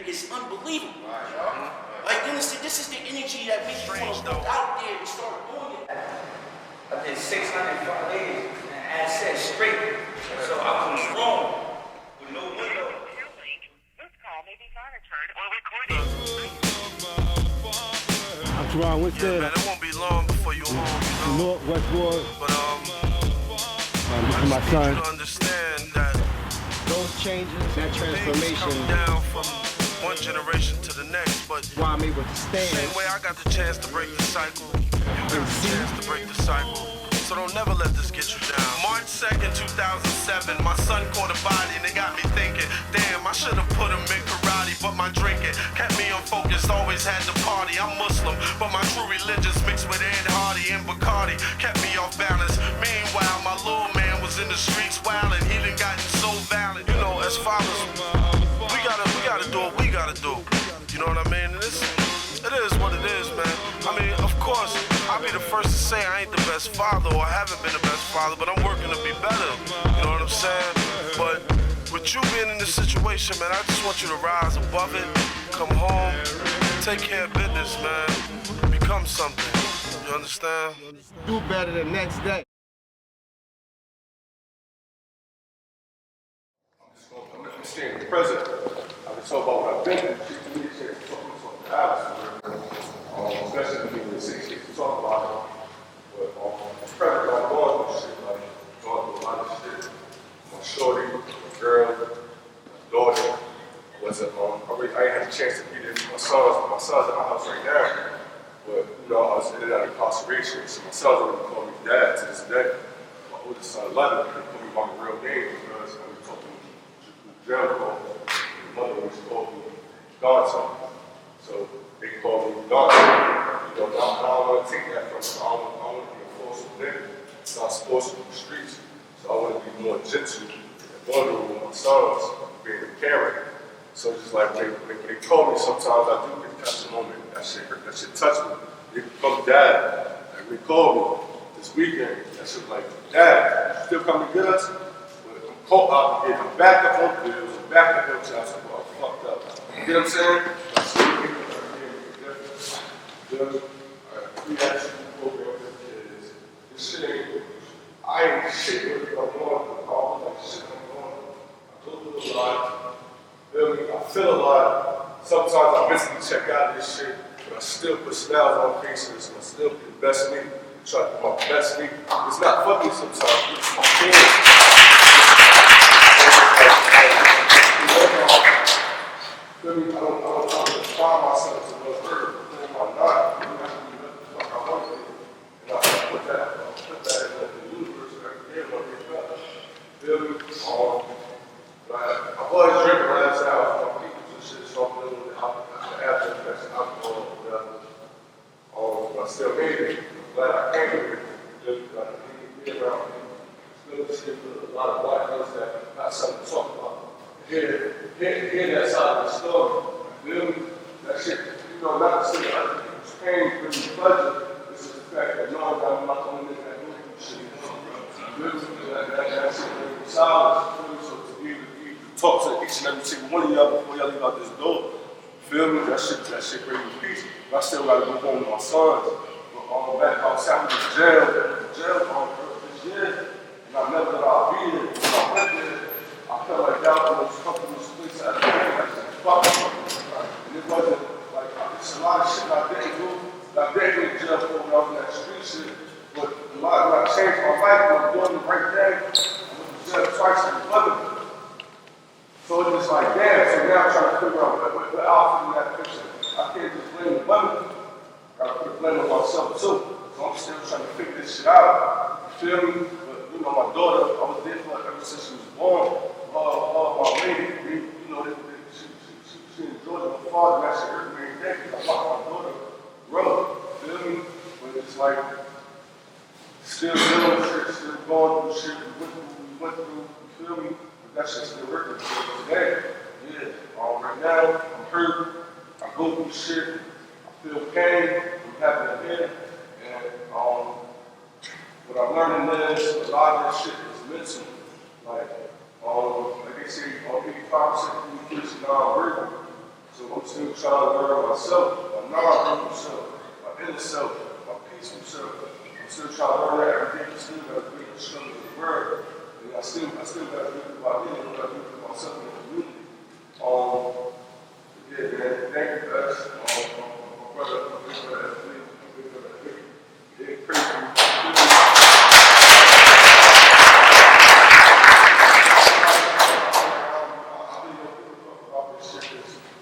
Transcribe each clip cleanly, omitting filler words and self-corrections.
is unbelievable. Like, you understand, this is the energy that makes you want to go out there and start doing it. I did 605 days and asset straight, so I was wrong with no window. This call may be monitored or recorded. I'm Teron Winstead. Yeah, man, it won't be long before you home, you know. North, Westwood. But This is my I son. need you to understand that Those changes, that things transformation, come down from one generation to the next, but why I'm able to stand. same way I got the chance to break the cycle, you got the chance to break the cycle. So don't never let this get you down. March 2nd, 2007, my son caught a body and it got me thinking, damn, I should have put him in karate, but my drinking kept me unfocused, always had to party. I'm Muslim, but my true religion's mixed with Ed Hardy and Bacardi, kept me off balance. Meanwhile, my little man was in the streets wilding, he done gotten so violent. You know, as fathers, we gotta do what we gotta do. You know what I mean? And it is what it is, man. I mean, of course, I'll be the first to say I ain't the best father or I haven't been the best father, but I'm working to be better. You know what I'm saying? But with you being in this situation, man, I just want you to rise above it, come home, take care of business, man. Become something. You understand? Do better the next day. I'm staying present. I've been talking about what I've been through. She can talk to the house, especially when people in the city to talk about it. But I'm present, I'm going through shit, like going through a lot of shit. My shorty, my girl, my daughter. I ain't had a chance to be there for my sons. My son's at my house right now. But, you know, I was in and out of incarceration, so my sons already call me dad to this day. My oldest son, Saladin, he called me by my real name because I was talking to jail call. My mother always called me Gonzo. So they call me Gonzo. You know, I don't want to take that from them. I don't want to be a forceful nigga. It's not supposed to be the streets. So I want to be more gentle and vulnerable with my sons, being a parent. So it's just like when they call me, sometimes I do get touched a moment. That shit touched me. They become dad. Like they called me this weekend. That shit like, Dad, you still come to get us? But I'm caught up again. I'm back up on bills. I'm back up on jobs. I'm fucked up. You know what I'm saying? I still get free action program for kids. This shit ain't, I ain't shit really going on. All like shit going on. I go through a lot. Feel me? I feel a lot. Sometimes I mentally check out of this shit, but I still put smiles on faces, and I still be the best me, try to be my best me. It's not for me sometimes, it's my kids. Feel me? I don't define myself as a little bird. I'm not. I'm not going to do what the fuck I want to do. And I put that in the universe, and I can get better. Feel me? I've always drinking around this house, my people and shit, so I'm dealing with the after effects of alcohol or whatever. But I still made it. I'm glad I came here. Just got to be around me. Still with a lot of black girls that got something to talk about. Hear that side of the story. You feel me? That shit, you know, not to say other people's pain brings me pleasure. It's just the fact that knowing that I'm not the only nigga that goes through shit. That shit brings me solace. So to be able to talk to each and every single one of y'all before y'all leave out this door. Feel me? That shit brings me peace. But I still gotta go home with my sons. But back outside of jail this year, and I never thought I'd be there. When I went there, I felt like that was the most comfortable place I ever been. Like, fuck. And it wasn't like, it's a lot of shit I didn't do. I didn't go to jail for when I was in that street shit. But a lot of I changed my life when I'm doing the right thing. I went to jail twice and it wasn't. So it's just like, damn, so now I'm trying to figure out what outfit in that picture. I can't just blame the women. I gotta put the blame on myself too. So I'm still trying to figure this shit out. You feel me? But, you know, my daughter, I was there for her ever since she was born. My lady, you know, she enjoyed her father, and that shit hurt me every day because I watched my daughter grow. You feel me? But it's like, still doing shit, still going through shit we went through, you feel me? That shit's still working today. Yeah. Right now, I'm hurt. I go through shit. I feel pain. I'm happy to hear. And what I'm learning is a lot of this shit is mental. Like they say, 85% of communication is non-verbal. So I'm still trying to learn myself, my non-human self, my inner self, my peaceful self. I'm still trying to learn that every day. I still got to be the struggle of the world. And I still got to do it by me. I got to do it for myself and the community. Yeah, man, thank you for that. My brother, my big brother, yeah, crazy.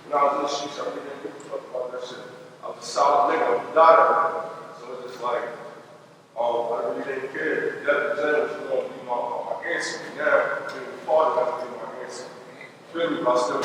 When I was in the streets, I really didn't give a fuck about that shit. I was a solid nigga, I was a daughter. So it's just like, I really didn't care. That was going to be my answer. Now, being part of that will be my answer. Really, but I still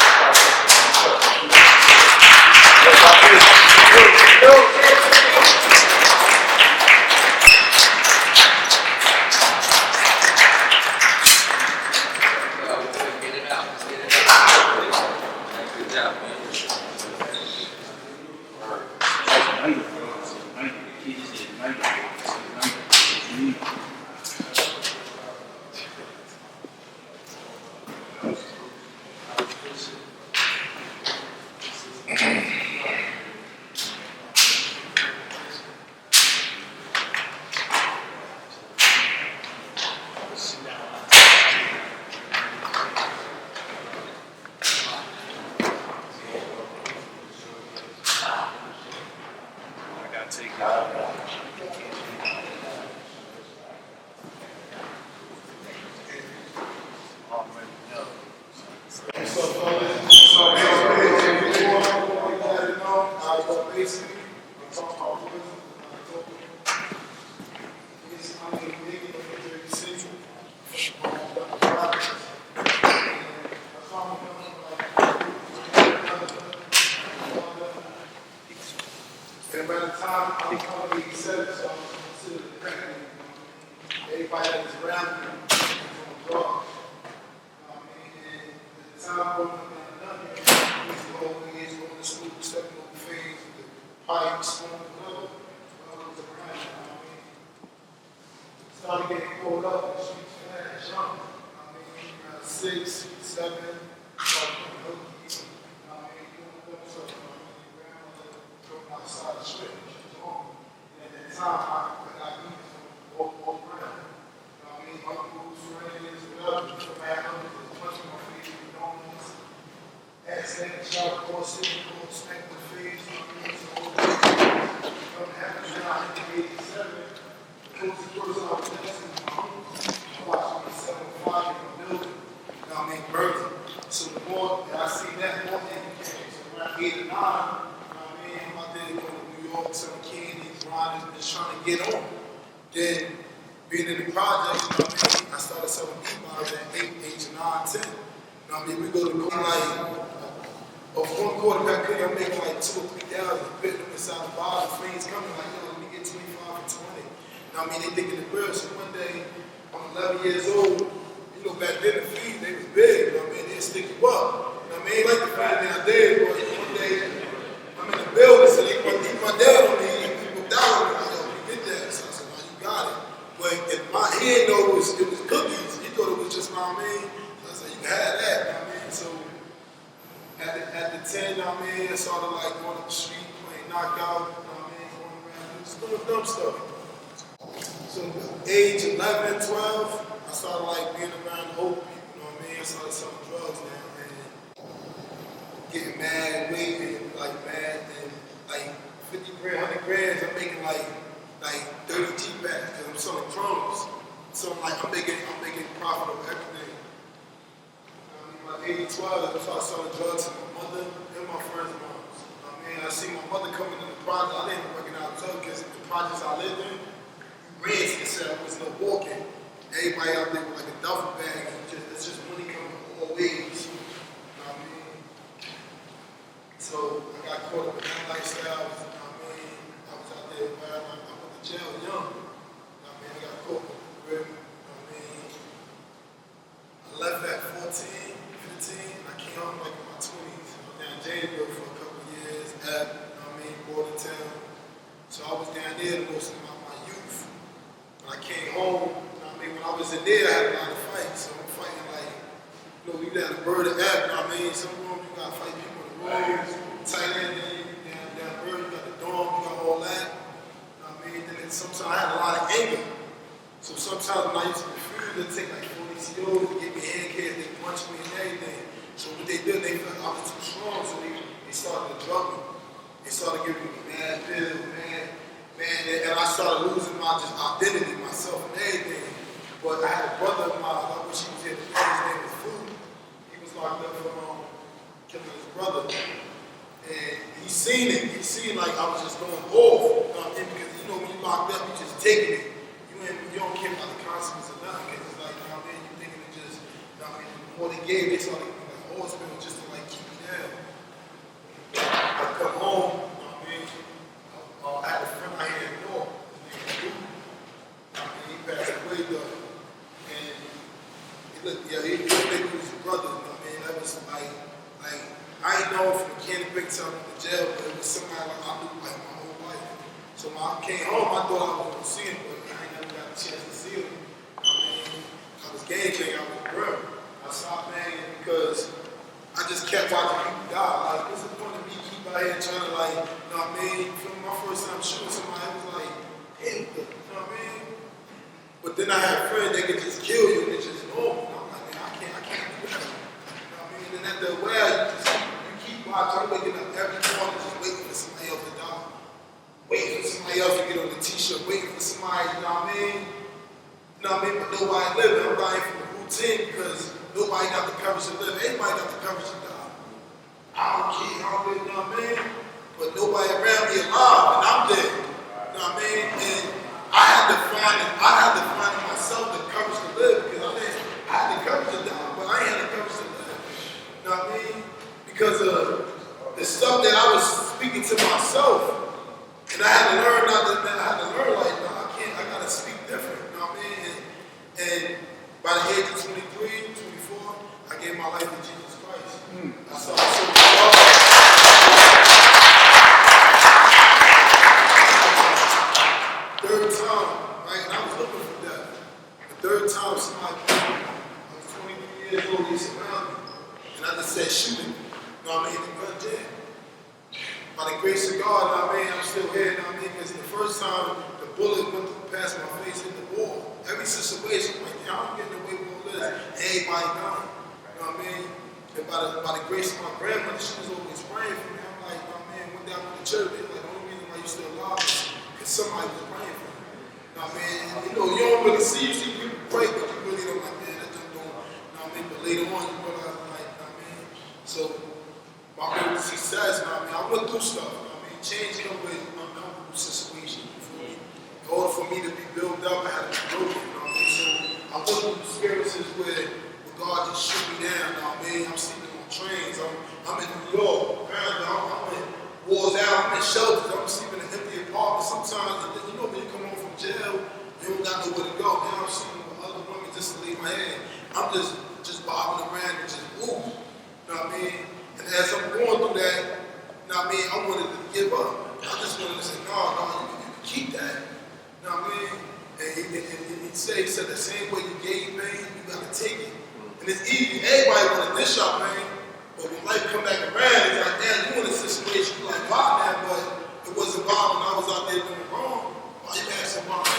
and by the time I'm probably 87, so I'm considered a crackhead. Everybody that was around me was on drugs. And at the time growing up in London, we used to always go to school, stepping over things, the pipes, smoking another. Was around, started getting pulled up in the streets fast, young. 6, 7, started putting hookies. Doing dumb stuff. Outside the street, which was on. And at that time, I got beat from all around. Uncles, friends, whatever, bad uncles, punching my face with donuts, accident, shot, call city, call smack my face, from happening now in 87, the closest person I was next to my uncles, watching me 7-5 in the building, burning. So the more that I see that, more indicated. So around 8 or 9, go to New York, selling candies, riding, just trying to get on. Then, being in the projects, I started selling beatbox at 8, 9, 10. We go to of one quarterback cookie, I'm making like 2 or 3,000, putting them inside the bottle, friends coming like, let me get 25 and 20. They thinking the bird. So one day, I'm 11 years old. Back then the fees, they was big. They'd stick you up. Ain't like the fees nowadays, but one day, I'm in the building, so they keep my dad on me, he moved out on me, you get that. So I said, you got it. But in my head, though, it was cookies. He thought it was just my So I said, you can have that, So at the 10, I started like going up the street, playing knockout, going around, just doing dumb stuff. So age 11, 12, I started like being around old people, I started selling drugs now, getting mad, waving, mad, and 50 grand, 100 grand, I'm making like 30 G-packs because I'm selling crumbs. So I'm making profit of everything. Like 80-12, I started selling drugs to my mother and my friends' moms. I see my mother coming in the project. I didn't recognize her because the projects I lived in, ran to the cell, there was no walking. Everybody out there with like a duffel bag, and it's just money coming all ways. So I got caught up in that lifestyle. I was out there, I went to jail young. I got caught with the grip. I left at 14, 15, and I came home like in my 20s. I was down in Janesville for a couple of years, Bordertown. So I was down there most of my youth. When I came home, when I was in there, I had a lot of fights. So I'm fighting you down the bird of Ave, some rooms you gotta fight people in the roads. used to take like 40 COs to get me hand kids, they punched me and everything. So what they did, they felt I was too strong, so they started to drug me. They started giving me mad pills, man, and I started losing my just identity, myself and everything. But I had a brother of mine, I wish he was here today, his name was Food. He was locked up for killing his brother. And he seen it. He seen like I was just going off. You know what I mean? Because you know when you locked up, you just taking it. You don't care about the consequences or nothing. Because it's like, you know what I mean? You thinking it just, you know what I mean? The more they gave, they started giving me like hospital just to like keep me down. I come home, you know what I mean? I had a friend out here in Newark. His name was Dupre. I mean, he passed away though. And he looked, yeah, he was his brother, you know what I mean? That was like I ain't know from the candy big time in the jail, but it was somebody like I knew like my whole life. So when I came home, I thought I was gonna see him, but I ain't never got a chance to see him. I mean, I was gang banging, I was real. I stopped banging because I just kept watching people die. Like, what's the point of me keep out here trying to like, you know what I mean? From my first time shooting somebody, it was like, hey, you know what I mean? But then I had friends that could just kill you and it's just normal. And I'm like, man, I can't do that. You know what I mean? And at the well, you keep watching. I'm waking up every morning just waiting for somebody else to die. Waiting for somebody else to get on the t-shirt. Waiting for somebody, you know what I mean? You know what I mean? But nobody living. I'm dying from the routine because nobody got the courage to live. Everybody got the courage to die. I don't care. I don't live, you know what I mean? But nobody around me alive and I'm dead. You know what I mean? And I had to find in myself the courage to live because I had the courage to die, but I ain't had the courage to live. You know what I mean? Because of the stuff that I was speaking to myself, and I had to learn like, no, I gotta speak different. You know what I mean? And by the age of 23, 24, I gave my life to Jesus Christ. I saw so third time, right? And I was looking for death. The third time somebody came, I was 23 years old, they surrounded me. And I just said, shoot him. You know what I mean? The gun jam. By the grace of God, you know what I mean? I'm still here, you know what I mean? Because the first time the bullet went past my face, hit the wall. Every situation, I'm like, I'm getting away with all this. Everybody dying. You know what I mean? And by the grace of my grandmother, she was always praying for me. I'm like, you know what I mean? Went down to the church, they like, the only reason why you still alive is because somebody was praying for you. You know what I mean? You know, you don't really see people pray, but you really don't like, man, that just don't, you know what I mean? But later on, you realize, like, you know what I mean? So, my road to success, you know what I mean? I went through stuff, you know what I mean? Change come with uncomfortable situations, you feel me? In order for me to be built up, I had to be broken, you know what I mean? So, I went through experiences where God just shoot me down, you know what I mean? I'm sleeping on trains, I'm in New York, apparently I'm in wars out, I'm in shelters, I'm sleeping in empty apartments. Sometimes, you know, when you come home from jail, you don't got nowhere to go. Now I'm sleeping with other women just to leave my head. I'm just bobbing around and just move, you know what I mean? And as I'm going through that, you know what I mean, I wanted to give up. I just wanted to say, no, you can keep that, you know what I mean? And he said the same way you gave pain, you got to take it. And it's easy. Everybody want to dish out pain, but when life come back around, it's like, damn, you in a situation, you like, wow, man, but it wasn't Bob when I was out there doing wrong. Why you asking Bob?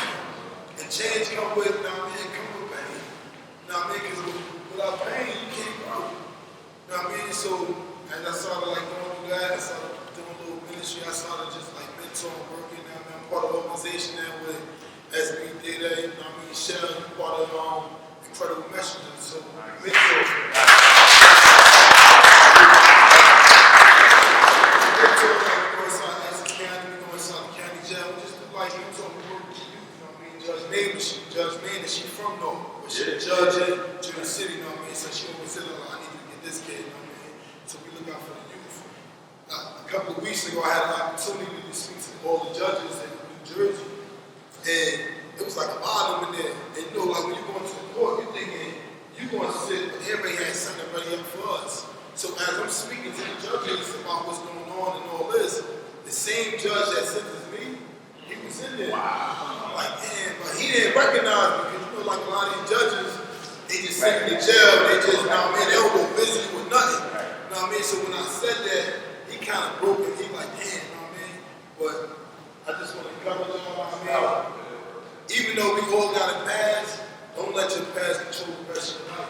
And change come with, you know what I mean, come with pain. You know what I mean? Because without pain, you can't grow. You know what I mean? So, as I started like going through that, I started doing a little ministry, I started just like mentoring, working. Now, I'm part of an organization now with SB Data, you know what I mean, Shell, part of Incredible Messengers. So, mentor. Judge Manning, she from North, but she judge in Junior City, you know what I mean? So she always said, I need to get this kid, you know what I mean? So we look out for the youth. A couple of weeks ago, I had an opportunity to speak to all the judges in New Jersey, and it was like a lot of them in there. And you know, like when you go into the court, you're thinking, you're going to sit, but everybody has something ready up for us. So as I'm speaking to the judges about what's going on and all this, the same judge that sentenced me, he was in there. Wow. I'm like, damn, but he didn't recognize me because you know, like a lot of these judges, they just sit in the jail, they just, you know what I mean, they don't go visit you with nothing. You know what I mean? So when I said that, he kind of broke it. He like, damn, you know what I mean? But I just want to encourage y'all, you know what I mean? Even though we all got a past, Don't let your past control the rest of your life.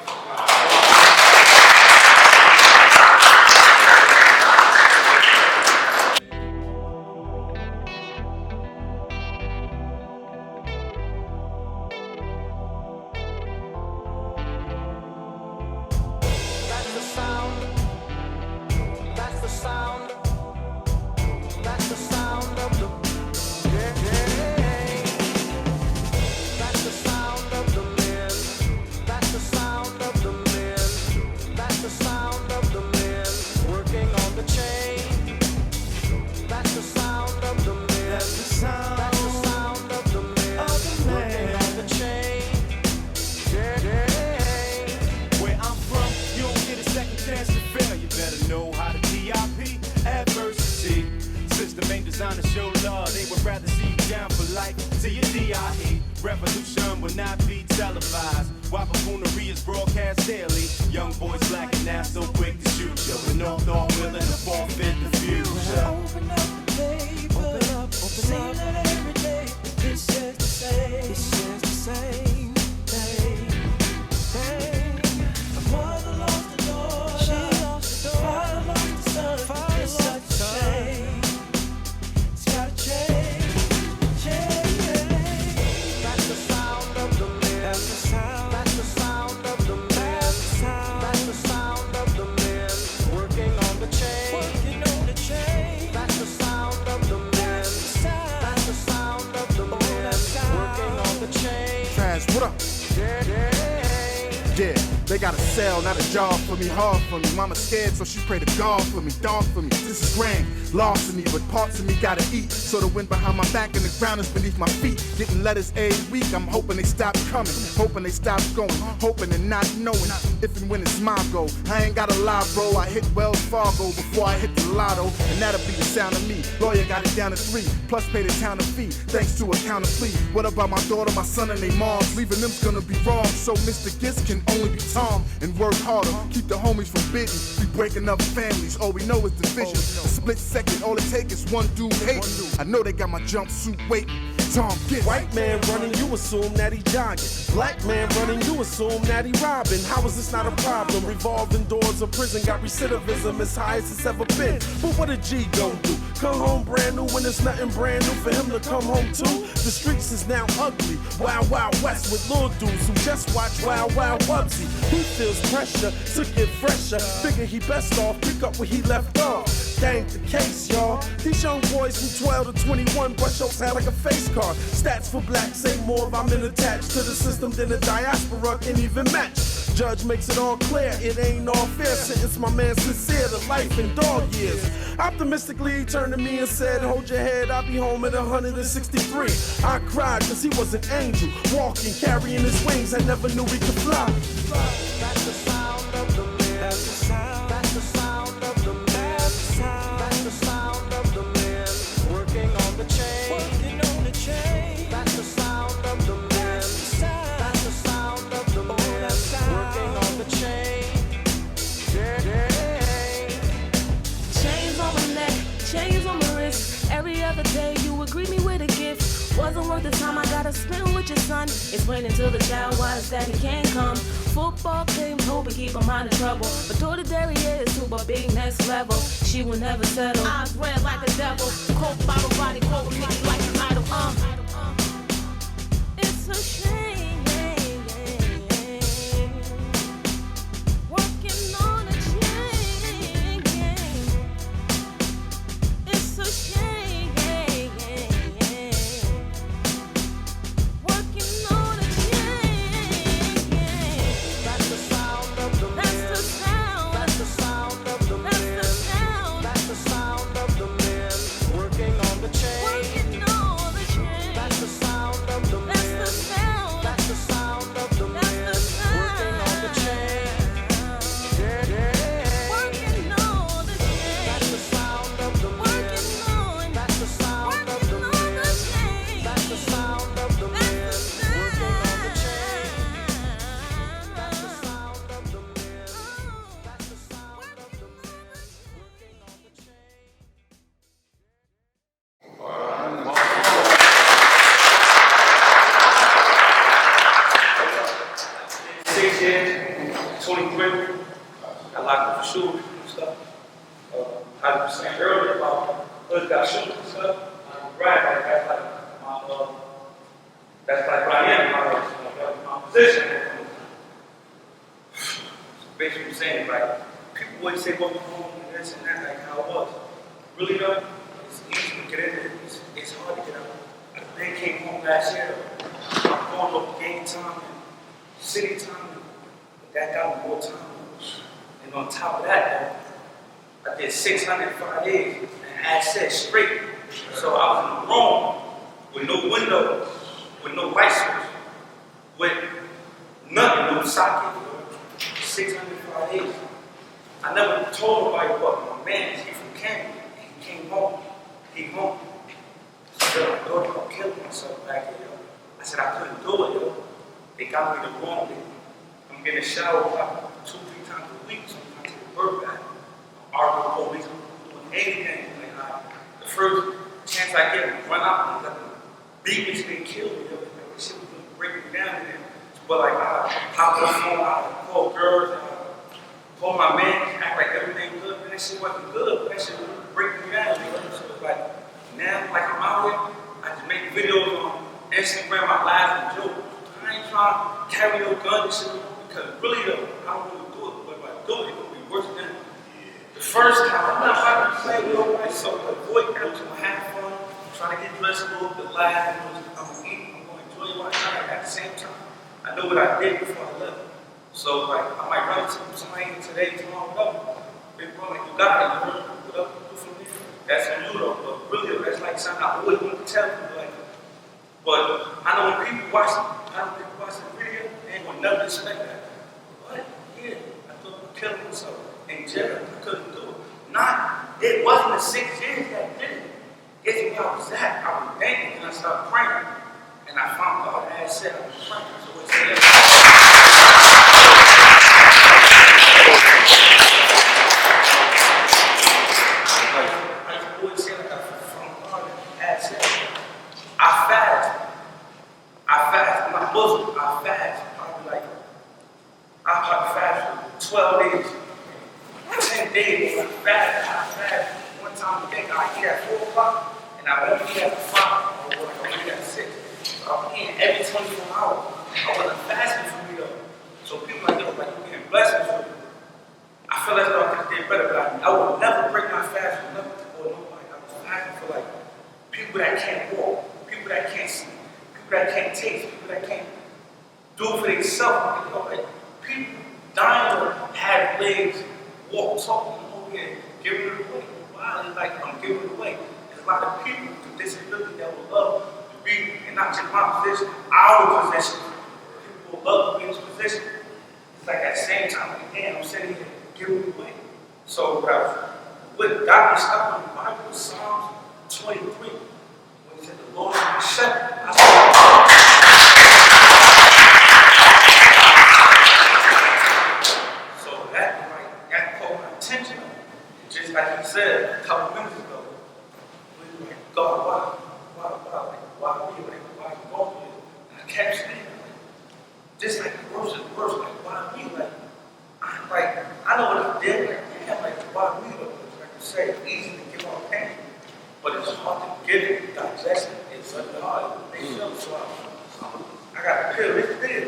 Revolution will not be televised. While buffoonery is broadcast daily. Young boys slacking now, so quick to shoot you. With no thought willing to forfeit the future. Open up the paper. Open up. See that every day. This says the same. This says the same thing. A mother lost a daughter. She lost a daughter. Father lost a son. Father it's such a shame. It's gotta change. That's the sound of the man. That's the sound. That's the sound of the man. That's the sound of the man. Working on the chain. Working on the chain. That's the sound of the man. That's the sound of the man. Working on the chain. Trash, what up? Yeah, they got a cell, not a job for me, hard for me. Mama scared, so she pray to God for me, dog for me. This is grand, lost in me, but parts of me gotta eat. So the wind behind my back and the ground is beneath my feet. Getting letters every week, I'm hoping they stop coming, hoping they stop going, hoping and not knowing if and when it's my goal. I ain't gotta lie, bro, I hit Wells Fargo before I hit the lotto, and that'll be the sound of me. Lawyer got it down to 3, plus pay the town a fee, thanks to a counter plea. What about my daughter, my son, and they moms? Leaving them's gonna be wrong, so Mr. Gist can only be Tom and work harder. Keep the homies from bidding, we breaking up families. All we know is division. A split second, all it takes is one dude hating. I know they got my jumpsuit waiting. Tom Gist. White man running, you assume that he jogging. Black man running, you assume that he robbing. How is this not a problem? Revolving doors of prison got recidivism as high as it's ever been. But what a G gon' do? Come home brand new when there's nothing brand new for him to come home to? The streets is now ugly. Wild, wild west with little dudes who just watch Wild, Wild Wubsy. He feels pressure to get fresher. Figure he best off, pick up where he left off. That ain't the case, y'all. These young boys from 12 to 21 brush your sound like a face card. Stats for blacks ain't more of I'm in attached to the system than the diaspora can even match. Judge makes it all clear, it ain't all fair. Sentence my man sincere to life in dog years. Optimistically he turned to me and said, hold your head, I'll be home at 163. I cried cause he was an angel, walking, carrying his wings. I never knew he could fly. That's the sound of the man. That's the sound. That's the sound of the man. That's the sound of the man. Working on the chain. Working on the chain. That's the sound of the man. That's the sound of the man. Working on the chain. Chains on my neck, chains on my wrist. Every other day you would greet me with a gift. Wasn't worth the time I gotta spend with your son. Explaining to the child why his daddy can't come. Football came home and keep her mind in trouble. But daughter Derriere is to a big next level. She will never settle. Eyes red like a devil. Coke bottle body, quote me like an idol. It's a shame. Working on a chain. It's a shame. Working on a chain. That's the sound of the man. That's the sound. That's the sound of the man. That's the sound. That's the sound of the man. Working on the chain. Working on the chain. That's the sound of the man. That's the sound. I'm saying earlier about hood got shooters and stuff. Right, like that's like my that's like what I am, my position. Basically, I'm saying like people always say welcome home and this and that, like how it was. Really though, it's easy to get in there. It's hard to get out. They came home last year. I'm going over game time and city time. That got me more time. And on top of that, though, I did 605 days and access straight. So I was in the room with no window, with no light switch, with nothing, no socket, 605 days. I never told nobody but my man, he from Canada, he came home. He home. So I thought about killing myself back here, yo. I said I couldn't do it, yo. They got me the wrong way. I'm getting a shower probably 2-3 times a week, so I take a bird bath. I'm arguing police, I'm doing anything. Like, the first chance I get, I run out and let them beat me till they kill me. Yo. Like, this shit was gonna break me down in there. But like, I hop on the phone, I call girls, call my man, act like everything good. Man, that shit wasn't good, but that shit was breaking me down. You know? So it's like, now, like I'm out here, I just make videos on Instagram, I laugh and joke. I ain't trying to carry no gun and shit, because really though, I don't want to do it, but if I do it, it's going to be worse than the first time. I'm not about to play with nobody, so avoid that. I'm going to have fun, trying to get dressed a little bit, laugh, I'm going to eat, I'm going to enjoy my time at the same time. I know what I did before I left. So like, I might run into somebody today, tomorrow, whatever. Big bro, like, you got it, you know, whatever you do for me. That's on you though, but really, that's like something I always want to tell people. Like, but I know when people watch the video, they ain't gonna never expect that. What? Yeah, I thought I was killing myself in jail. I couldn't do it. It wasn't the 6 years that did it. It's where I was at. I was thinking, and I started praying, and I found God had said I was praying. So it's I fast probably like, I probably fast for 12 days, 10 days. I fast one time a day. I eat at 4 o'clock, and I won't eat at 5, or I eat at 6. So I'm eating every 24 hours. I wasn't fasting for me though. So people like, yo, like you're getting blessings for me. I feel as though I could get better, but I would never break my fast for nothing or nobody. I was fasting for like people that can't walk, people that can't see, people that can't taste, people that can't do it for themselves. You know, like people dying to have legs, walk, talk, over here, giving it away. Why? It's like I'm giving it away. There's a lot of people with disability that would love to be in not just my position, our position. People would love to be in this position. It's like at the same time, like, damn, I'm sitting here giving it away. So what got me stuck in the Bible was Psalms 23. When he said, the Lord is my shepherd. That caught my attention. Just like he said a couple minutes ago, we were like, God, why me? Why you going here? And I kept saying, just like the verse is worse, like, why me? I know what I did, like, why me? Like you say, it's easy to give out pain, but it's hard to get it, digest it. It's really hard. They feel so I got to pill this big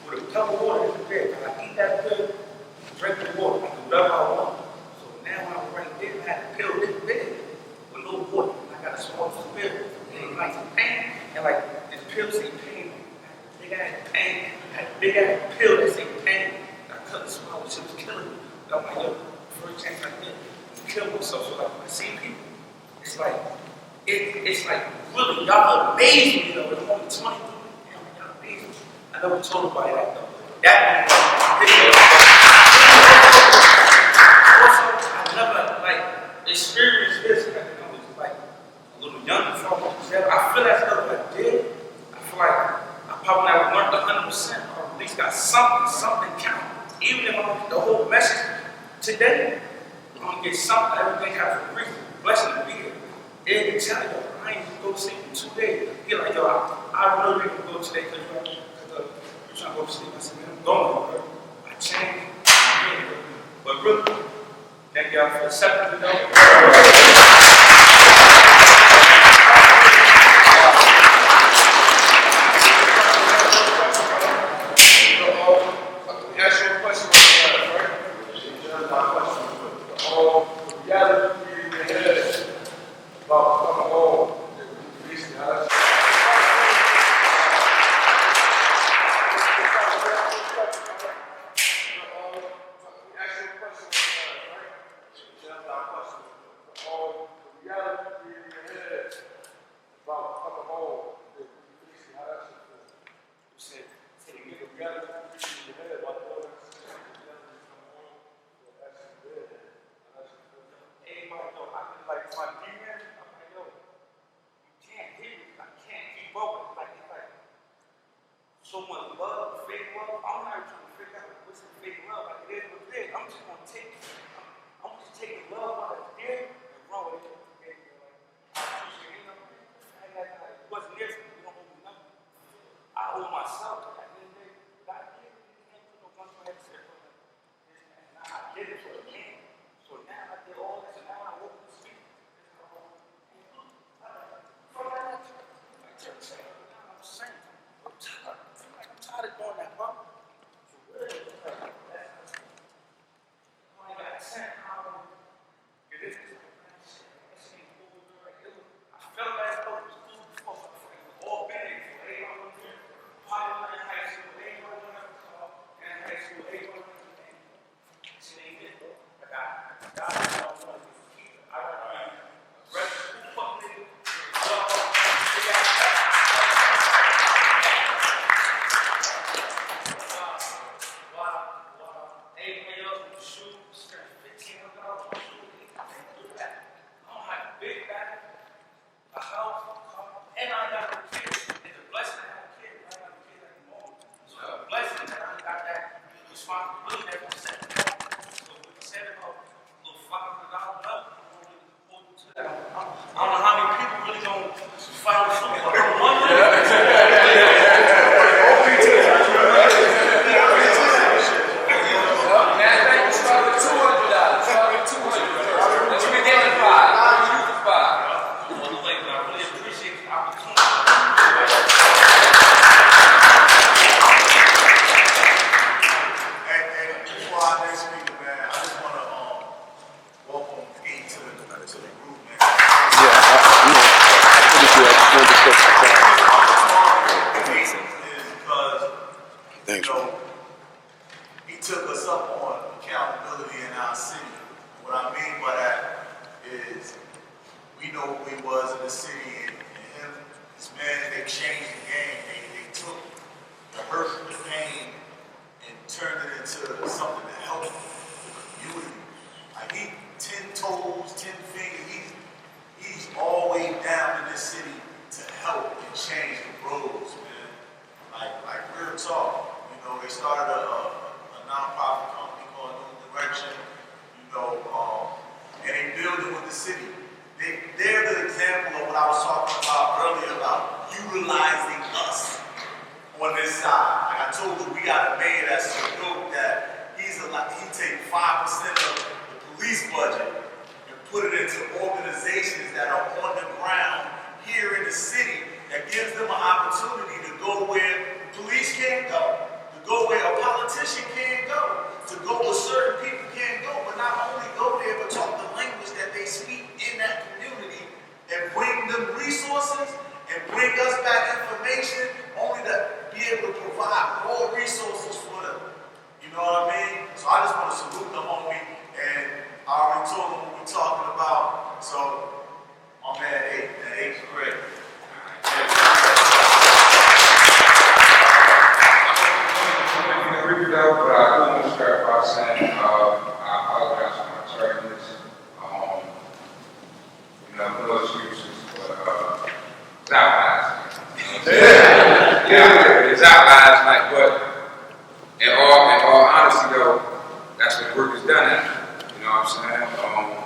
with a cup of water this big. When I eat that pill, drink the water, I can do whatever I want. So now when I'm right there, I had to pill this big with no water. I got a small pill. It ain't like some pain. And like this pill say pain. Big ass pain. I had a big ass pill that say pain. I couldn't swallow. Shit was killing me. I'm like, yo, first chance I get to kill myself. So like when I see people, it's like really, y'all amaze me though. It's only 23. Y'all amaze me. I never told nobody that though. That also, I never like experienced this. I was like a little young before I went to jail. I feel that's what I did. I feel like I probably never learned 100%, or at least got something count. Even if I don't get the whole message today, I'm gonna get something. Everything has a reason. Blessing to be here. They didn't tell you, I ain't go to sleep in 2 days. You're like, yo, I really didn't go today because you're trying to go to sleep. I said, man, I'm going, bro. I changed. But really, Thank y'all for accepting the note. Ask you a question, right? Reality in your head about coming home and releasing us. So much love, fake love. I'm not trying to figure out what's the fake love. Like it is what it is. I'm just gonna take. I'm just taking love out of there and run with it. I appreciate it. It wasn't there for me. You don't owe me nothing. I owe myself. At the end of the day, God gave me the name to no gun for head. And I did it for the king. So now I did all this, and now I walk the street. From that, like church saying, I'm saying, I'm tired. I'm tired of doing that, bro. For real. I ain't got 10 hours. It is. I felt like it was cool before. All been for 8 hours. Probably in high school, 8 hours. In high school, 8 hours. This ain't it. I got to keep it. I don't know. Rest of the fucking everybody else with shoes, spend $1,500 on shoes. I can't do that. I don't have a big bag, a house, a car, and I got a kid. It's a blessing to have a kid. I got a kid at the moment. So it's a blessing that I got that responsibility that was set. So what you said about a little $500 up, I'm really hold you to that. I don't know how many people really gonna follow through, but I'm wondering. You know, he took us up on accountability in our city. What I mean by that is we know who he was in the city, and him, his man, they changed the game. They took the hurt, the pain, and turned it into something to help the community. Like he 10 toes, 10 fingers, he's always down in this city to help and change the roads, man. Like real talk. You know, they started a non-profit company called New Direction, you know, and they build it with the city. They're the example of what I was talking about earlier about utilizing us on this side. Like I told you, we got a man that's so dope that he take 5% of the police budget and put it into organizations that are on the ground here in the city that gives them an opportunity to go where the police can't go. Go where a politician can't go, to go where certain people can't go, but not only go there, but talk the language that they speak in that community and bring them resources and bring us back information only to be able to provide more resources for them. You know what I mean? So I just want to salute the homie, and I already told him what we're talking about. So, my man, eight's great. But I do want to start by saying I apologize for my tardiness. You know, no excuses, but it's out last night. Yeah, it's out last night, but in all honesty though, that's what work is done at. You know what I'm saying?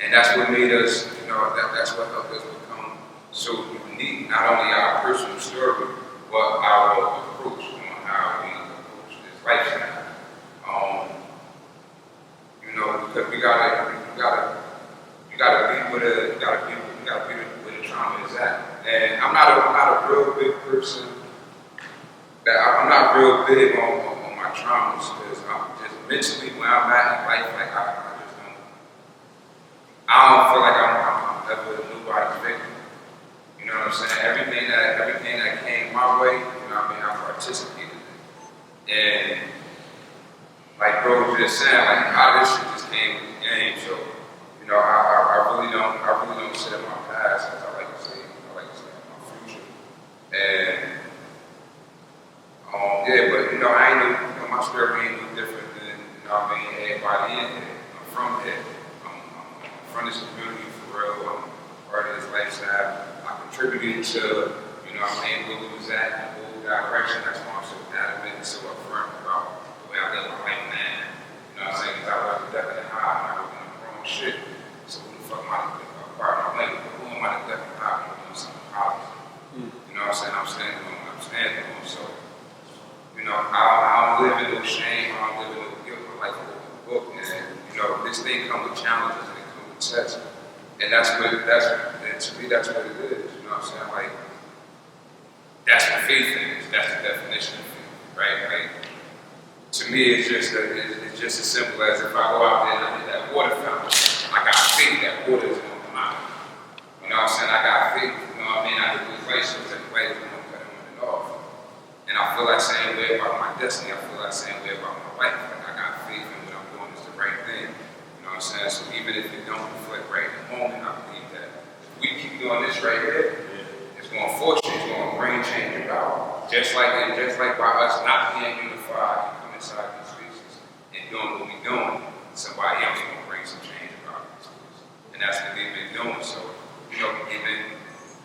And that's what made us, you know, that's what helped us become so unique. Not only our personal story, but our approach on how we lifestyle. You know, because you gotta be where the trauma is at. And I'm not a real big person. I'm not real big on my traumas because I'm just mentally where I'm at in life. Like I don't feel like I'm ever nobody's victim. You know what I'm saying? Everything that came my way, you know what I mean, I participated in. And like bro was just saying, like how this shit just came with the game. So, you know, I really don't sit in my past because I like to say in my future. And yeah, but you know, my story ain't no different than, you know what I mean, everybody in here. I'm from here. I'm from this community for real. I'm part of this lifestyle. I contributed to, you know what I mean, where we was at in the whole direction. That's why I'm so adamant and so upfront about the way I live my life now. You know what I'm saying? Because I was definitely high and I was doing the wrong shit. So who the fuck am I to think about part of my life? Who am I to definitely high when I'm doing something positive? You know what I'm saying? I'm standing on what I'm standing on. So, you know, I don't live in no shame. I don't live in no guilt. I like to open the book. And, you know, this thing comes with challenges and it comes with tests. And to me, that's what it is. You know what I'm saying? Like, that's what faith is. That's the definition of faith, right? Like, to me, it's just as simple as if I go out there and I hit that water fountain, I got faith that water is going to come out. You know what I'm saying? I got faith. You know what I mean? I hit those light switches and the light is going to cut them on and off. And I feel that same way about my destiny. I feel that same way about my life. Like, I got faith in what I'm doing is the right thing. You know what I'm saying? So even if it don't reflect right in the moment, I believe that if we keep doing this right here, it's going to force you, it's going to bring change about. Just like by us not being unified and come inside these spaces and doing what we're doing, somebody else is going to bring some change about these spaces. And that's what they've been doing. So, you know,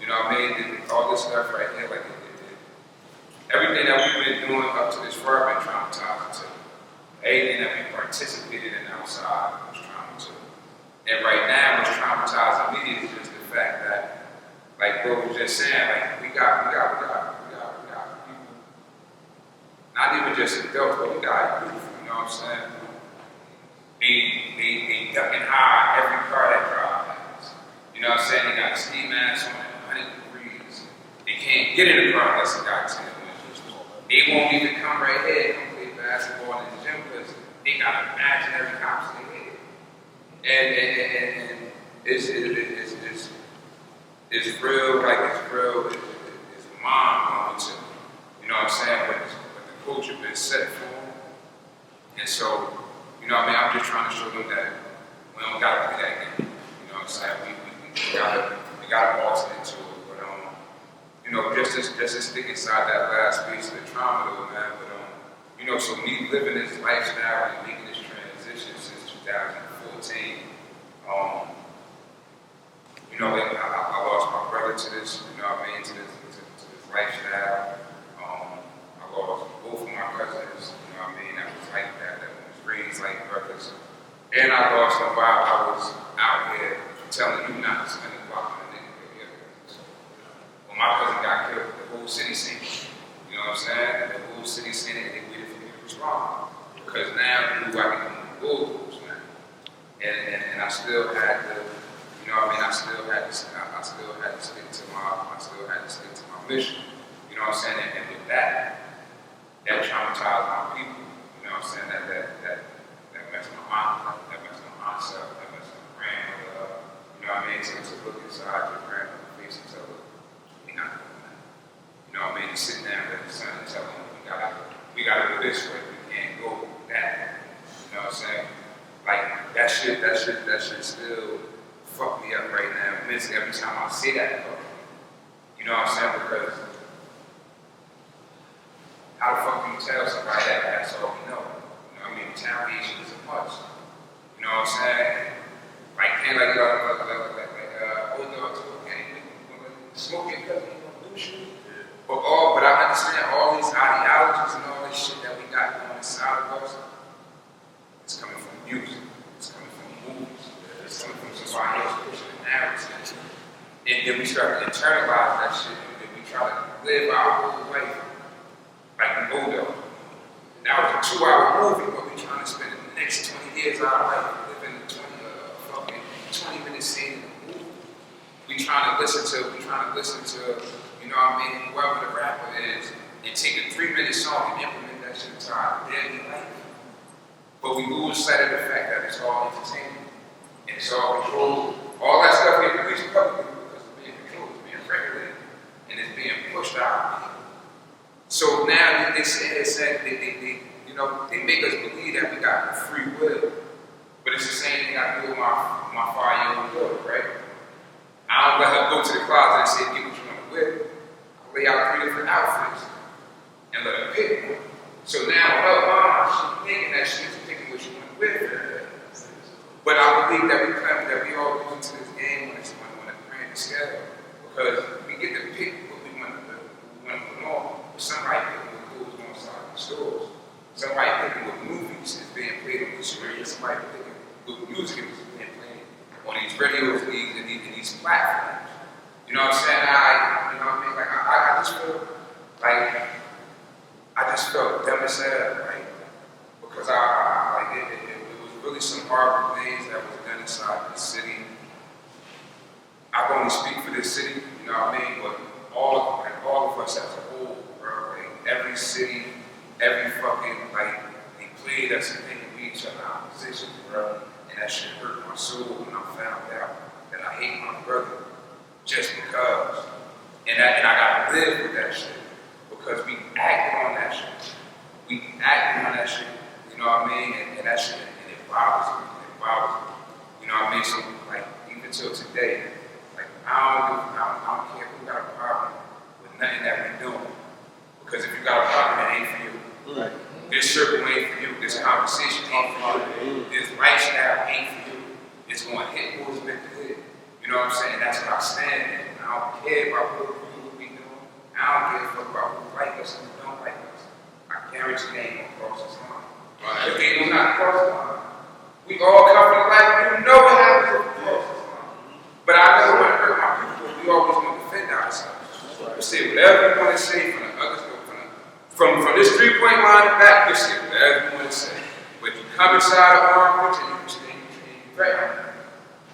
you know what I mean? All this stuff right here, like everything that we've been doing up to this far been traumatizing to. Everything that we participated in outside was traumatizing. And right now, what's traumatizing me is just the fact that, like bro was just saying, like we got people, not even just adults, but we got youth, you know what I'm saying? They ducking high every car that drive past. You know what I'm saying? They got a ski mask on, 100 degrees. They can't get in the car unless they got 10 windows. They won't even come right here and play basketball in the gym because they got imaginary cops in their head. And it's real, like it's mind-blowing to me. You know what I'm saying? But the culture been set for them. And so, you know what I mean? I'm just trying to show them that we don't gotta play that game. You know what I'm saying? We gotta box into it. But you know, just to stick inside that last piece of the trauma though, man. But you know, so me living this lifestyle and making this transition since 2014, you know, I lost my brother to this, you know what I mean, to this lifestyle. I lost both of my cousins, you know what I mean, that was like that was raised like brothers. And I lost them while I was out here telling you not to spend the block on a nigga kill your cousins. When my cousin got killed, the whole city seen it. You know what I'm saying? The whole city seen it and they waited for me to respond. Because now you knew I could do the bulldogs, man. And I still had to, you know what I mean, I still had to stick to my mission. You know what I'm saying? And with that traumatized my people. You know what I'm saying? That messed my mind, that messed my mindset, that messed my grandmother up. You know what I mean? So to look inside your grandmother's face and tell her, we not doing that. You know what I mean? To sit down with the son and tell him, we gotta go this way, we can't go that way. You know what I'm saying? Like that shit still fuck me up right now. Mentally every time I say that, you know what I'm saying? Because how the fuck can you tell somebody that that's all we know? You know what I mean? Retaliation is a must. You know what I'm saying? Like, can't like oh no, it's okay. Smoking because you don't do shit. But I understand all these ideologies and all this shit that we got going inside of us. It's coming from music. It's coming from movies. It's coming from somebody else pushing the narrative. And then we start to internalize that shit. And then we try to live our whole life like we owe them. That was a 2-hour movie, but we're trying to spend the next 20 years of our life living scene in the movie. We trying to listen to, you know what I mean, whoever the rapper is, and take a 3-minute song and implement that shit into our daily life. But we lose sight of the fact that it's all entertainment, and it's all controlled. All that stuff get released publicly because it's being controlled, it's being regulated, and it's being pushed out. So now they say they make us believe that we got free will. But it's the same thing I do with my 5-year-old daughter, right? I don't let her go to the closet and say, get what you want to wear. I lay out 3 different outfits and let her pick one. So now her mom, she's thinking that she's picking what she want to wear. But I believe that we all go into this game when it's on a grand scale, because we get to pick what we want to put on. But somebody picking what clothes on inside the stores. Somebody picking what movies is being played on the screen. Somebody picking what music is being played on these radios and these platforms. You know what I'm saying? Like I just feel like I just felt dumb as hell, right? Because it was really some horrible things that was done inside the city. I can only speak for this city, you know what I mean? But all of us as a whole, bro, like every city, every fucking, they played us and thinking we each other in opposition, bro. And that shit hurt my soul when I found out that I hate my brother just because. And I gotta live with that shit. Because we acted on that shit. You know what I mean? And that shit, and it bothers me. You know what I mean? So, like, even till today, like, I don't care who got a problem with nothing that we're doing. Because if you got a problem, it ain't for you. Right. This circle ain't for you. This conversation ain't for you. This lifestyle ain't for you. It's going to hit who's with the head. You know what I'm saying? That's what I stand in. I don't care about what we doing. I don't give a fuck about who like us and who don't like us. I guarantee they ain't gonna cross this line. If they do not cross the line, we all come from the life. You know what happens if we cross this line. But I never want to hurt my people. We always want to defend ourselves. We say whatever you want to say from the other stuff. From this 3-point line and back, you say whatever you want to say. But you come inside the arm, and you stand right.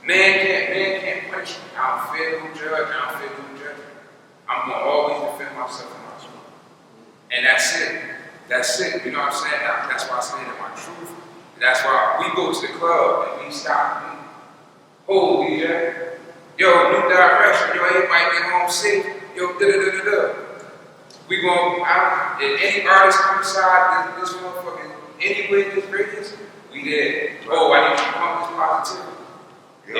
Man can't punish me. I don't fear no judge. I'm going to always defend myself and my truth. And that's it. You know what I'm saying? That's why I stand in my truth. That's why we go to the club and we stop. Holy yeah. Yo, new direction. Yo, everybody get home safe. Yo, da-da-da-da-da. We going out, if any artist come inside this motherfucking anywhere in this radius, we there. Oh, I need you to pump this positivity. If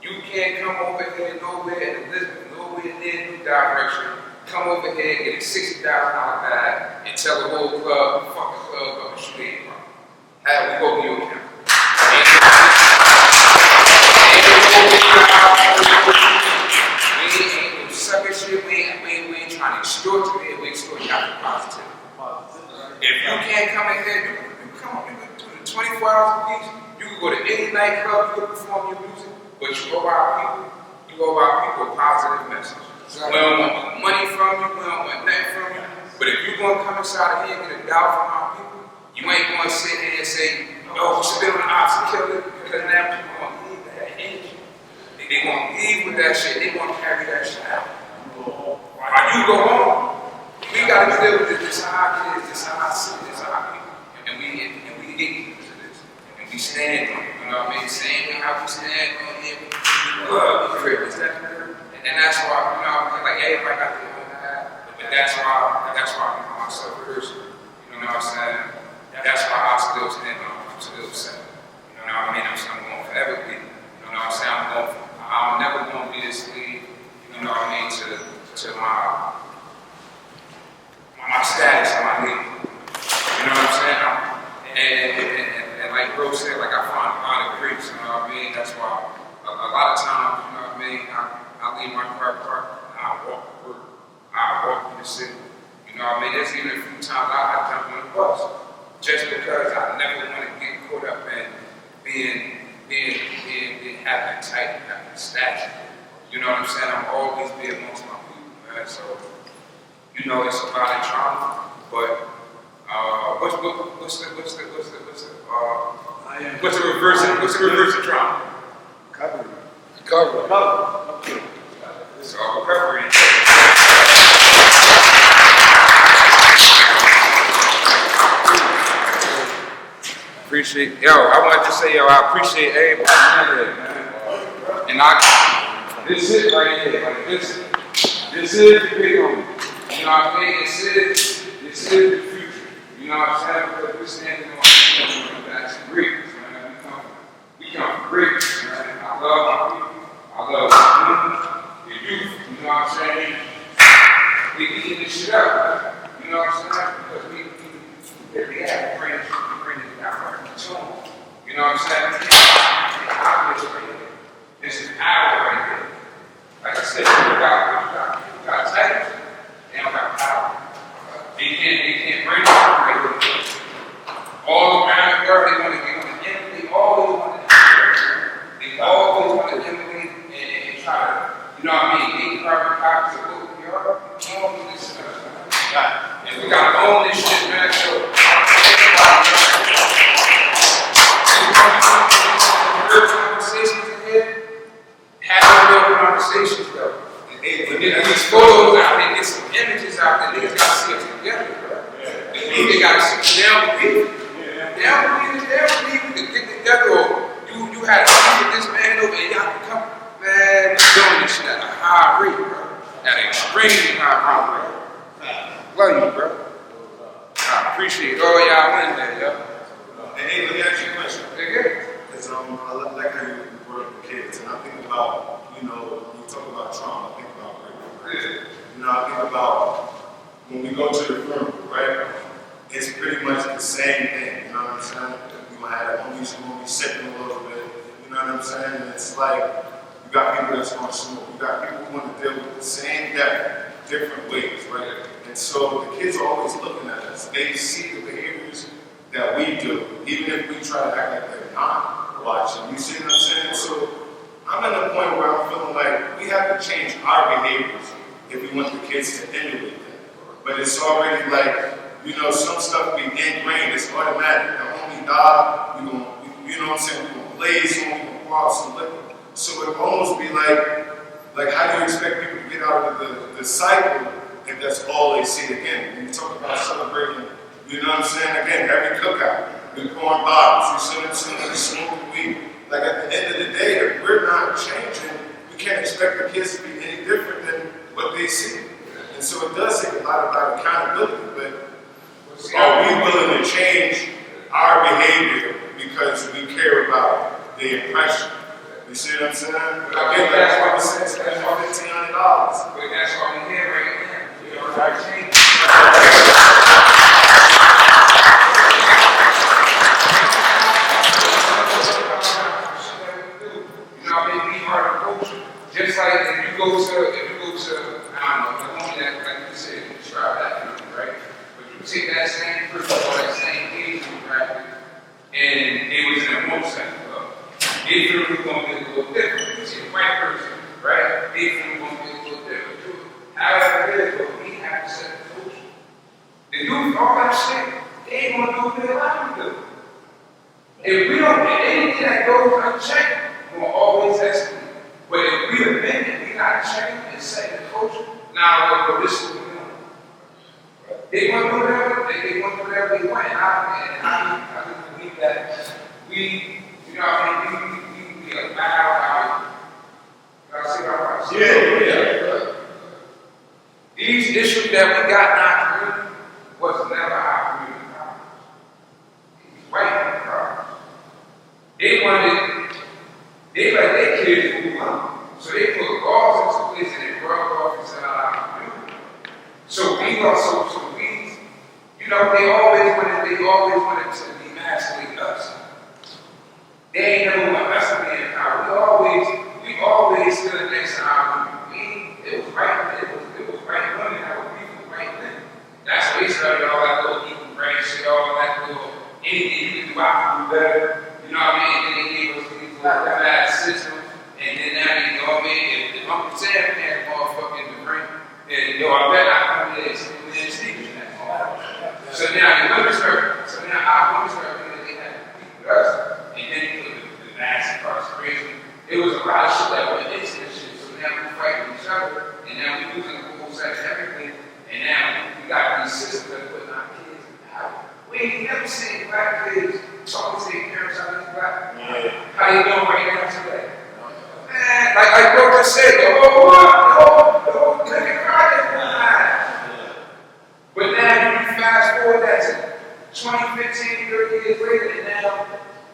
you can't come over here nowhere in Elizabeth, nowhere near New Direction, come over here and get a $60,000 bag and tell the whole club, fuck the club up and shoot it, bro. How we go to your account? Sucker shit, we ain't trying to extort you here, we extort you out for positivity. If you can't come in here, you come on, you can do the 24 hours a week, you can go to any nightclub, you can perform your music, but you go out people a positive message. We don't want money from you, we don't want nothing from you, but if you're going to come inside of here and get a dollar from our people, you ain't going to sit here and say, oh, we spit on the ops and kill it, because now people going to leave that energy. They going to leave with that shit, they going to carry that shit out. While you go home, we got to deal with this. This is our kids, this is our city, this is our people. And we get used to this. And we stand on it. You know what I mean? Same way how we stand on it. We love the crib. And that's why, you know, like everybody got their own path. But that's why I call myself a person. You know what I'm saying? That's why I still stand on it. I'm still saying. You know what I mean? I'm going to forever be. You know what I'm saying? I'm never going to be this lead. You know what I mean, to my status and my name. You know what I'm saying? And like bro said, like I find a lot of griefs, you know what I mean? That's why a lot of times, you know what I mean, I leave my car parked and I walk to work. I walk through the city. You know what I mean? There's even a few times I jump on the bus. Just because I never want to get caught up in being having tight, having stature. You know what I'm saying? I'm always be amongst my people, man. So, you know, it's about a trauma. But what's the What's the reverse of trauma? Recovery. It's all recovery. Appreciate, I wanted to say, I appreciate everybody, man. And this is right here, like this is the big one. You know what I mean? This is the future. You know what I'm saying? Because we're standing on that's greatness, man. We come from greatness, man. I love my people. I love the youth. You know what I'm saying? We eating this shit up. You know what I'm saying? Because we have to bring it down. You know what I'm saying? This is power right here. Like I said, people got titles, they don't got power. They can't bring it right here. All around the world, they want to emulate, they always want to emulate and try to, you know what I mean, make carbon copies of what we are. All of this stuff. And we got to own this shit, man. So, real conversations ahead. Have real conversations though. And get these photos out there, get some images out there. Niggas gotta see us together, bro. They gotta see. They don't believe it. They don't believe we can get together. Or you had a meeting with this man over and y'all can come. Man, we're doing this shit at a high rate, bro. At an extremely high rate, bro. Love you, bro. I appreciate all y'all in there, yo. Hey, let me ask you a question. Because I like how you work with kids, and I think about, when you talk about trauma, I think about rape. I think about when we go to the funeral, right? It's pretty much the same thing, you know what I'm saying? We're going to have a homies who will be sipping a little bit, you know what I'm saying? And it's like, you got people that's going to smoke, you got people who want to deal with the same death, different ways, right? And so the kids are always looking at us. They see the behaviors that we do, even if we try to act like they're not watching. You see what I'm saying? So I'm at a point where I'm feeling like we have to change our behaviors if we want the kids to emulate them. But it's already like, some stuff be ingrained, it's automatic. The homie died, you know what I'm saying, we're gonna blaze on, we're gonna pour out some liquor. So it would almost be like how do you expect people to get out of the cycle if that's all they see again? When you talk about celebrating, you know what I'm saying? Again, every cookout, we're pouring bottles, you see what I'm saying? We're smoking weed. Like at the end of the day, if we're not changing, we can't expect the kids to be any different than what they see. And so it does take a lot about accountability, but are we willing to change our behavior because we care about the impression? You see what I'm saying? Again, that's why we say spend $1,500. But that's why we're here right now. We are trying to change. Just like if you go to, I don't know, the homie that, like you said, you describe that feeling, right? But you take that same person or that same Asian graphic, and it was in a motorcycle club. They feel we're going to be a little different. You see a white person, right? They feel we're going to be a little different. However it is, but we have to set the culture. The youth, all that shit, they ain't going to do what they allow to do. If we don't, if anything that goes unchecked, we're going to always escalate. But if we admit that we got to change and set the culture, now we'll go this is what we want. They want to do whatever they want. And I just believe that we allow our, I say our rights. Yeah. These issues that we got in our community was never our community problem. It was white problems. They let their kids move on. So they put laws into place and they broke off and said, I'm not doing it. So they always wanted to emasculate us. They ain't never want us to be in power. We always stood next to our women. It was right women that were people right then. That's why they started all that little equal brain shit, all that little anything you can do, I can do better. You know what I mean? And then they gave us these little bad systems. And then now, you know what I mean? If Uncle Sam had a motherfucking Dupre, then I bet I come in and sneakers in that motherfucker. So now our women start thinking that they have to compete with us. It was a lot of shit that went into this shit. So now we fighting each other, and now we losing the full sex and everything, and now we got these systems that putting our kids in power. We ain't never seen black kids talking to their parents how they black. How they doing right now today? Man, like bro just said, the whole living project was mine. But now you fast forward that to 20, 15, 30 years later, and now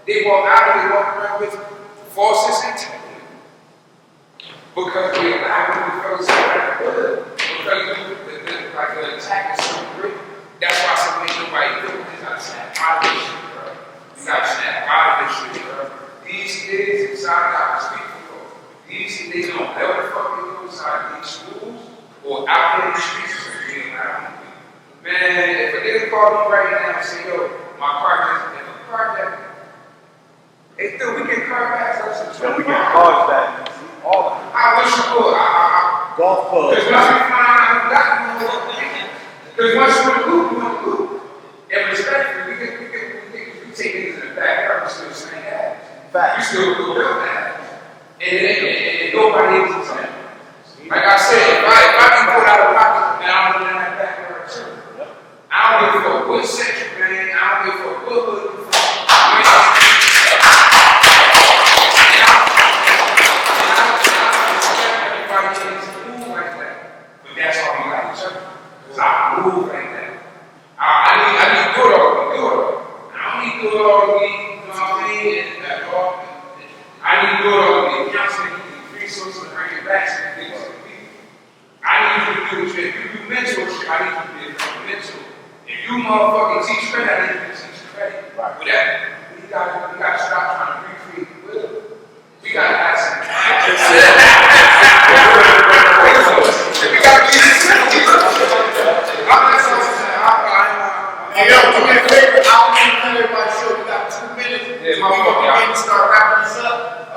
they walk around with falseness and integrity. Because we allow them to feel so good. Because like the attack is so great. That's why so many nobody do it. You gotta snap out of this shit, bro. You gotta snap out of this shit, bro. These kids inside our speak for these they don't know what the fuck they go inside these schools or out in the streets or getting around. Man, if a nigga call me right now and say, yo, my car just, if a car jack, hey, dude, we get car backs up some shit. We get cars back. All of them. I wish you could. Golf clubs. Because once we find out who got them, because once we're in the loop, and respectfully, we take niggas in the back, we still saying that. We still do real bad. And nobody is the same. Like I said, if I can put out a pocket, now I'm in that backyard too. I don't give a fuck what section you're in, I don't give a fuck what hood you're from. That's why we like each other. Because I move like that. I need good order. I don't need good order, you know what I mean? I need good order, counseling, resources, and bring it back to the people. I need you to do what you do. If you do mentorship, I need you to be a mentor. If you motherfucking teach credit, I need you to teach credit. Right. Whatever. We gotta stop trying to recreate the will. We gotta ask him. We gotta keep it Hey, yo, do me a favor. I don't want to tell everybody sure we got 2 minutes. Yeah, my fuck, y'all. Start wrapping this up.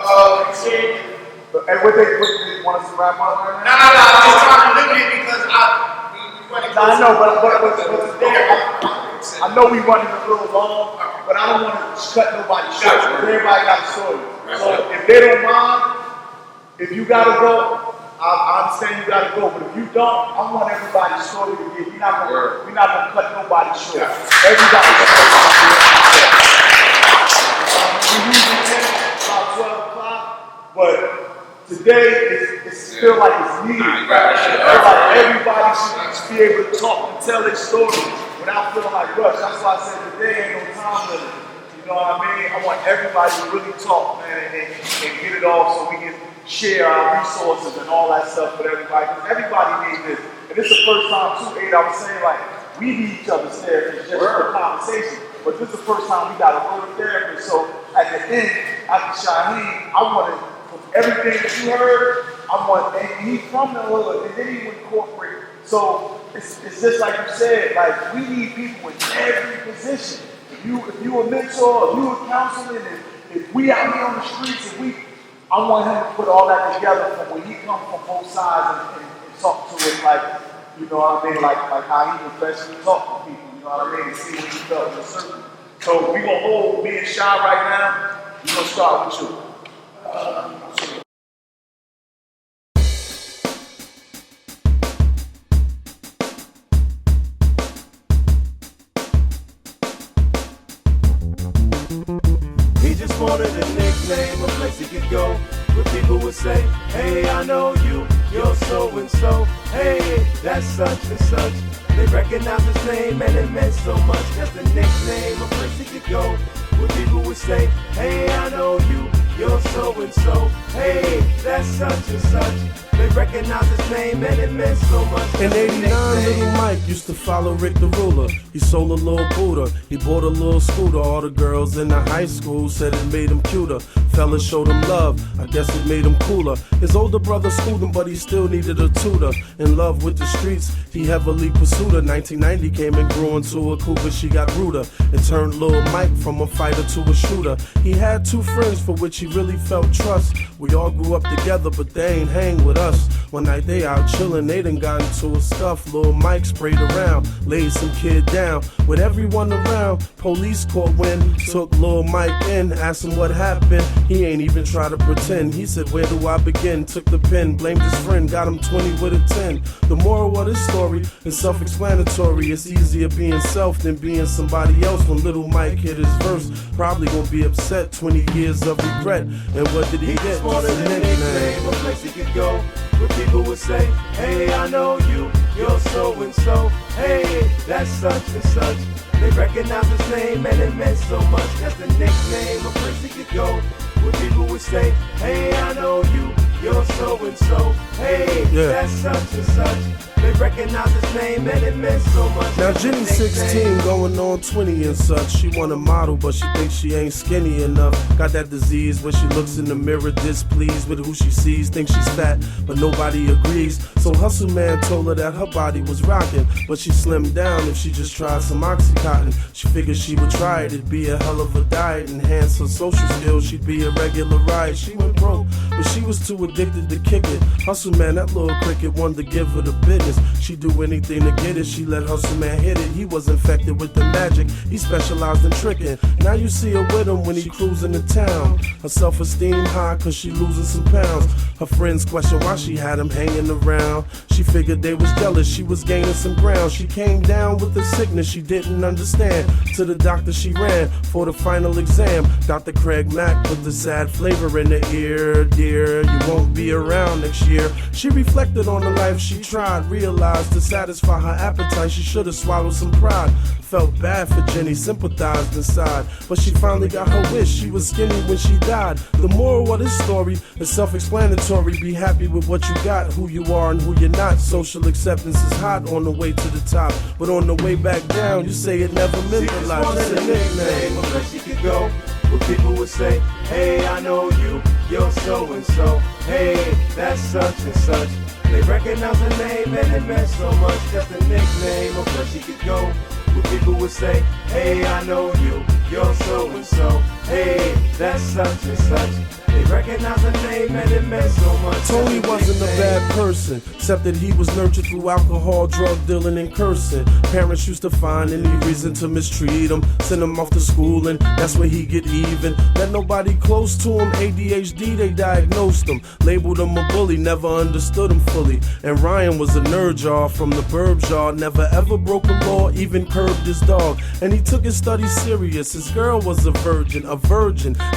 Hey, what they want us to wrap up right now? No. I'm just trying to limit it because I know, but I know we running a little long, but I don't want to cut nobody short. Everybody got a story. So if they don't mind, if you gotta go, I understand you gotta go, but if you don't, I want everybody's story to get. We're not gonna cut nobody short. Everybody's story. We usually end about 12 o'clock, but today it feels like it's needed. I feel like everybody should be able to talk and tell their story without feeling like rush. That's why I said today ain't no time limit. You know what I mean? I want everybody to really talk, man, and get it off so we can share our resources and all that stuff with everybody. Because everybody needs this. And this is the first time, too, Aid, I was saying, like, we need each other's therapist just for conversation. But this is the first time we got a real therapist. So at the end, after Shaheem, I wanted, from everything that you heard, and he's from the hood, and then he went corporate. So it's just like you said, like, we need people in every position. If you a mentor, if you a councilman, and if we out here on the streets, I want him to put all that together from when he comes from both sides and talk to us like, you know what I mean, like how he professionally talk to people, you know what I mean, and see what he felt in a circle. So we gonna hold me and Shy right now. We gonna start with you. He just wanted a nickname, a place he could go, where people would say, hey, I know you, you're so-and-so, hey, that's such and such. They recognize his name and it meant so much. Just a nickname, a place he could go, where people would say, hey, I know you, you're so-and-so, hey, that's such and such. They recognize his name and it meant so much. In 89, little Mike used to follow Rick the Ruler. He sold a little Buddha, he bought a little scooter. All the girls in the high school said it made him cuter. Fellas showed him love, I guess it made him cooler. His older brother schooled him, but he still needed a tutor. In love with the streets, he heavily pursued her. 1990 came and grew into a cougar, she got ruder. It turned little Mike from a fighter to a shooter. He had two friends for which he really felt trust. We all grew up together, but they ain't hang with us. One night they out chillin', they done got into a scuff. Lil' Mike sprayed around, laid some kid down. With everyone around, police caught wind, took Lil' Mike in, asked him what happened. He ain't even try to pretend. He said, where do I begin? Took the pen, blamed his friend, got him 20 with a 10. The moral of this story is self-explanatory. It's easier being self than being somebody else. When little Mike hit his verse, probably gonna be upset. 20 years of regret. And what did he get? Just wanted a nickname, a place he could go where people would say, hey, I know you, you're so and so. Hey, that's such and such. They recognize his name and it meant so much. That's the nickname, a place he could go where people would say, hey, I know you, you're so and so. Hey, that's such and such. They recognize his name and it meant so much. Now Jenny's 16, going on 20 and such. She want a model, but she thinks she ain't skinny enough. Got that disease where she looks in the mirror displeased with who she sees. Thinks she's fat, but nobody agrees. So Hustle Man told her that her body was rocking, but she slimmed down if she just tried some Oxycontin. She figured she would try it, it'd be a hell of a diet. Enhance her social skills, she'd be a regular ride. She went broke, but she was too addicted to kick it. Hustle Man, that little cricket, wanted to give her the business. She'd do anything to get it. She let Hustle Man hit it. He was infected with the magic. He specialized in tricking. Now you see her with him when he cruising to town. Her self-esteem high cause she losing some pounds. Her friends question why she had him hanging around. She figured they was jealous. She was gaining some ground. She came down with the sickness she didn't understand. To the doctor she ran for the final exam. Dr. Craig Mack put the sad flavor in her ear. Dear, you won't be around next year. She reflected on the life she tried. Realized to satisfy her appetite she should have swallowed some pride. Felt bad for Jenny, sympathized inside, but she finally got her wish. She was skinny when she died. The moral of this story is self-explanatory. Be happy with what you got, who you are and who you're not. Social acceptance is hot on the way to the top, but on the way back down you say it never meant a lot. Just a nickname, a place you could go where people would say, hey, I know you, you're so and so. Hey, that's such and such. They recognize the name and it meant so much. Just a nickname, a place you could go where people would say, hey, I know you, you're so and so. Hey, that's such and such. They recognize the name and it meant so much. Tony wasn't a bad person, except that he was nurtured through alcohol, drug dealing, and cursing. Parents used to find any reason to mistreat him, send him off to school, and that's where he get even. Let nobody close to him, ADHD, they diagnosed him. Labeled him a bully, never understood him fully. And Ryan was a nerd, y'all, from the burbs, y'all. Never ever broke a law, even curbed his dog. And he took his studies serious. His girl was a virgin,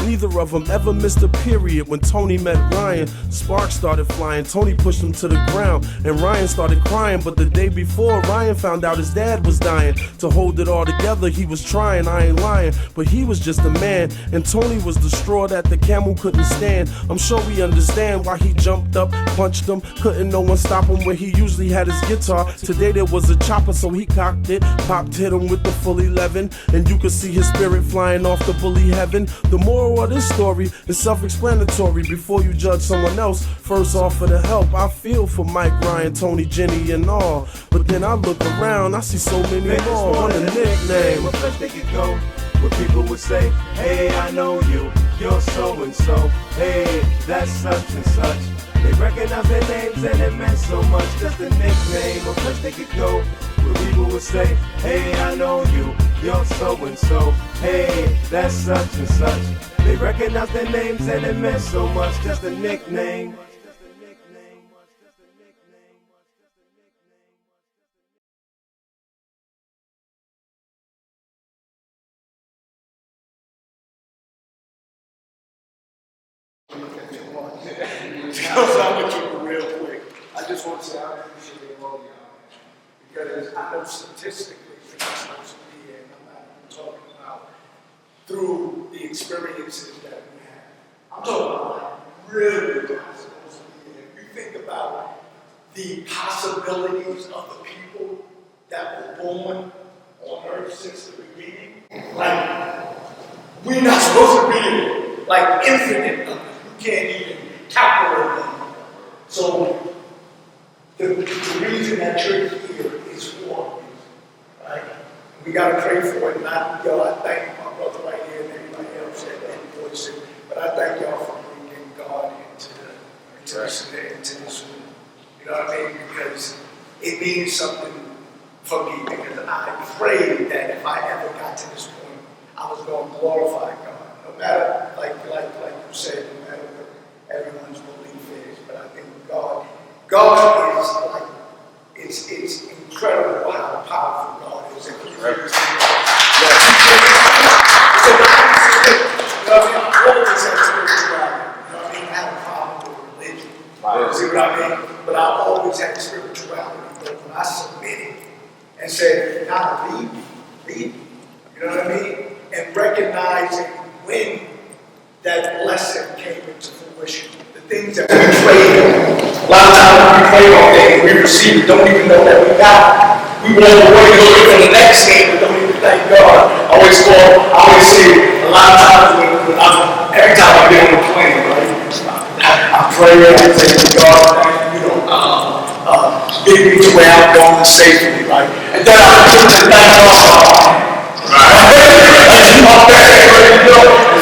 Neither of them ever missed a period. When Tony met Ryan, sparks started flying. Tony pushed him to the ground, and Ryan started crying. But the day before, Ryan found out his dad was dying. To hold it all together, he was trying, I ain't lying. But he was just a man, and Tony was the straw that the camel couldn't stand. I'm sure we understand why he jumped up, punched him. Couldn't no one stop him where he usually had his guitar. Today there was a chopper, so he cocked it. Popped hit him with the full 11, and you could see his spirit flying off to bully heaven. The moral of this story is self-explanatory. Before you judge someone else, first offer the help. I feel for Mike, Ryan, Tony, Jenny, and all. But then I look around, I see so many more. Want a nickname, a place they could go where people would say, hey, I know you, you're so and so. Hey, that's such and such. They recognize their names and it meant so much. Just a nickname, a place they could go where people would say, hey, I know you, you're so and so. Hey, that's such and such. They recognize their names and it meant so much. Just a nickname. So I'm gonna keep it real quick. I just want to say I appreciate all y'all because I know statistically you're not supposed to be here, and I'm not even talking about through the experiences that we have. I'm talking about really not supposed to be here. If you think about the possibilities of the people that were born on earth since the beginning, like we're not supposed to be here, like infinite numbers. You can't even calculate them. So the reason that you're here is for you, right? We got to pray for it. Not, I thank my brother right here and everybody else that voiced it, but I thank y'all for bringing God into into this room. You know what I mean? Because it means something for me, because I prayed that if I ever got to this point, I was going to glorify God. No matter, like you said, no matter what everyone's belief is, but I think God is like, it's incredible how powerful God is. And He's I always had spirituality. You know what I mean? I had a problem with religion. See what I mean? But I always had spirituality. But when I submitted and said, God, lead me. You know what I mean? And recognizing when that blessing came into fruition. The things that we prayed on. A lot of times we pray all day and we receive it, don't even know that we got it. We walk away looking for the next thing, but don't even thank God. I always say a lot of times every time I get on the plane, right? I pray and I say to God, get me to where I'm going safely, right? And then I put the thank God. And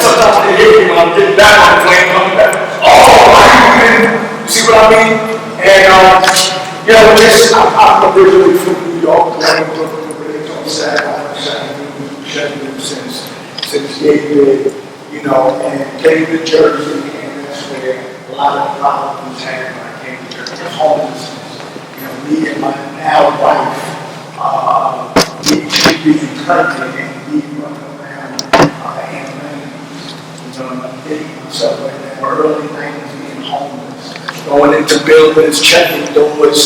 sometimes they hit me when I'm getting back on the plane, coming back. Oh, you see what I mean? And I'm originally from New York, born in Brooklyn, raised on Saturday since 8th grade, and came to Jersey, and that's where a lot of problems happened when I came to Jersey. Homelessness, me and my now wife, we being pregnant and we running around and dating myself in the early 90s, being homeless, going into buildings, checking doors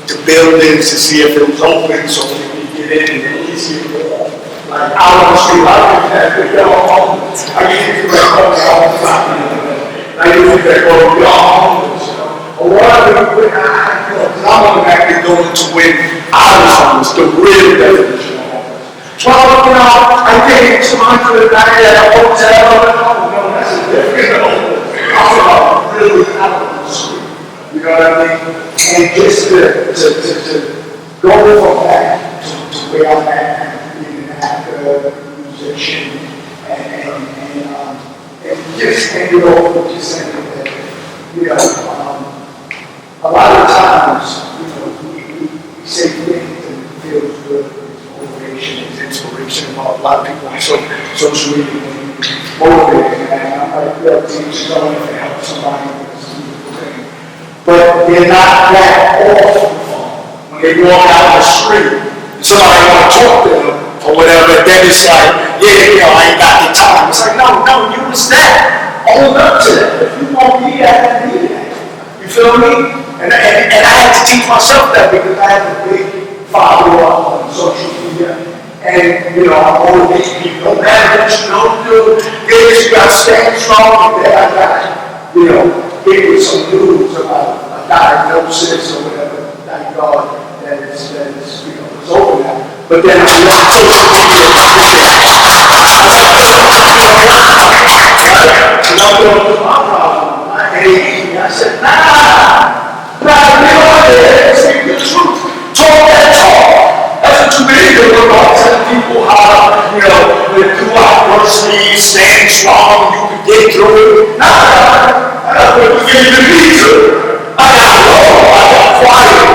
to buildings to see if it was open so we could get in and at least get warm. Like out on the street, I didn't have to go home. I used to go all the time. I used to go homeless, Or whatever, because I'm automatically going to when I was homeless, the real definition of homeless. Well, I paid $200 at a hotel. No, that's a different homeless. I'm really out on the street. You know what I mean? And just to go from that to where I'm at, being an actor, musician, and just ended off just saying that, a lot of times, we say things and it feels good, it's motivation, it's inspiration. A lot of people on social media motivated, and I'm like, teams going to help somebody with this beautiful thing. But they're not that off when they walk out the street. Somebody want to talk to them or whatever, then it's like, I ain't got the time. It's like, no, use that. Own up to that. If you want me, I have to be that. You feel me? And I had to teach myself that because I have a big follower on social media. And, I motivate people. No matter what you don't do, you got to stand strong. And then I got, gave you some news about a diagnosis or whatever. Thank God that is it's over now. But then I went on social media. And I'm going to my problem. I said, nah. Speak the truth. Talk that talk. That's what you believe in. We're about telling people how, through adversity, stand strong, you can get through it. Nah, that's what you give me to. I got low, I got quiet.